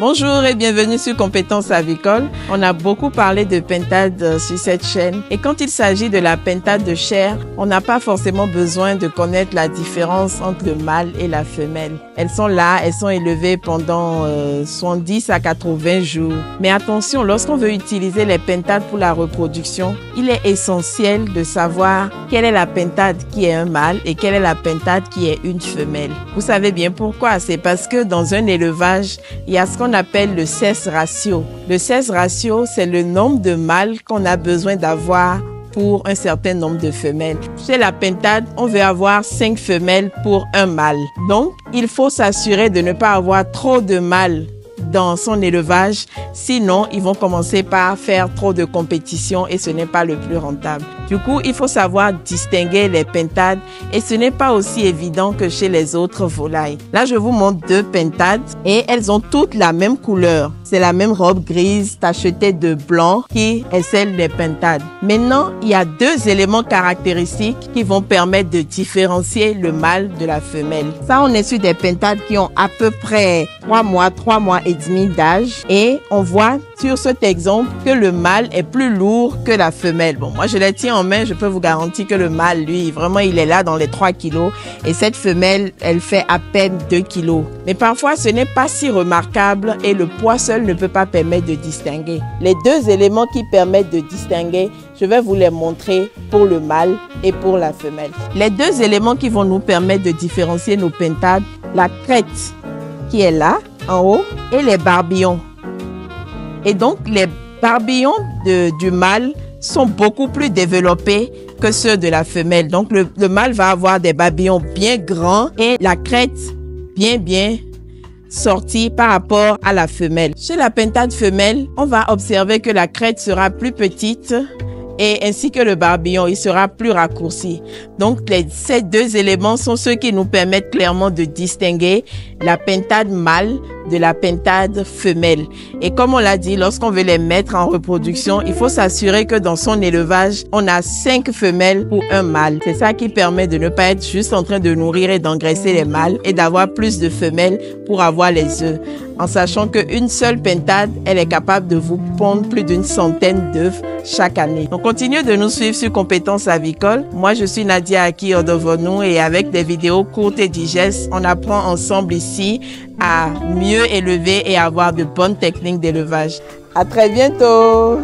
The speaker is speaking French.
Bonjour et bienvenue sur Compétences avicoles. On a beaucoup parlé de pentade sur cette chaîne et quand il s'agit de la pentade de chair, on n'a pas forcément besoin de connaître la différence entre le mâle et la femelle. Elles sont là, elles sont élevées pendant 70 à 80 jours. Mais attention, lorsqu'on veut utiliser les pentades pour la reproduction, il est essentiel de savoir quelle est la pentade qui est un mâle et quelle est la pentade qui est une femelle. Vous savez bien pourquoi? C'est parce que dans un élevage, il y a ce qu'on appelle le sexe ratio. Le sexe ratio, c'est le nombre de mâles qu'on a besoin d'avoir pour un certain nombre de femelles. Chez la pentade, on veut avoir 5 femelles pour un mâle. Donc, il faut s'assurer de ne pas avoir trop de mâles dans son élevage, sinon ils vont commencer par faire trop de compétition et ce n'est pas le plus rentable. Du coup, il faut savoir distinguer les pentades et ce n'est pas aussi évident que chez les autres volailles. Là, je vous montre 2 pentades et elles ont toutes la même couleur. C'est la même robe grise tachetée de blanc qui est celle des pentades. Maintenant, il y a 2 éléments caractéristiques qui vont permettre de différencier le mâle de la femelle. Ça, on est sur des pentades qui ont à peu près 3 mois et demi d'âge et on voit sur cet exemple que le mâle est plus lourd que la femelle. Bon, moi je les tiens en main, je peux vous garantir que le mâle, lui, vraiment il est là dans les 3 kilos et cette femelle, elle fait à peine 2 kilos. Mais parfois ce n'est pas si remarquable et le poids seul ne peut pas permettre de distinguer. Les 2 éléments qui permettent de distinguer, je vais vous les montrer pour le mâle et pour la femelle. Les 2 éléments qui vont nous permettre de différencier nos pentades, la crête qui est là, en haut, et les barbillons. Et donc, les barbillons du mâle sont beaucoup plus développés que ceux de la femelle. Donc, le mâle va avoir des barbillons bien grands et la crête bien sortie par rapport à la femelle. Chez la pentade femelle, on va observer que la crête sera plus petite et ainsi que le barbillon, il sera plus raccourci. Donc, ces 2 éléments sont ceux qui nous permettent clairement de distinguer la pentade mâle de la pentade femelle. Et comme on l'a dit, lorsqu'on veut les mettre en reproduction, il faut s'assurer que dans son élevage, on a 5 femelles pour un mâle. C'est ça qui permet de ne pas être juste en train de nourrir et d'engraisser les mâles et d'avoir plus de femelles pour avoir les œufs. En sachant qu'une seule pentade, elle est capable de vous pondre plus d'une centaine d'œufs chaque année. Donc, continuez de nous suivre sur Compétences avicoles. Moi, je suis Nadia Aki-Odovonou et avec des vidéos courtes et digestes, on apprend ensemble ici à mieux élever et avoir de bonnes techniques d'élevage. À très bientôt!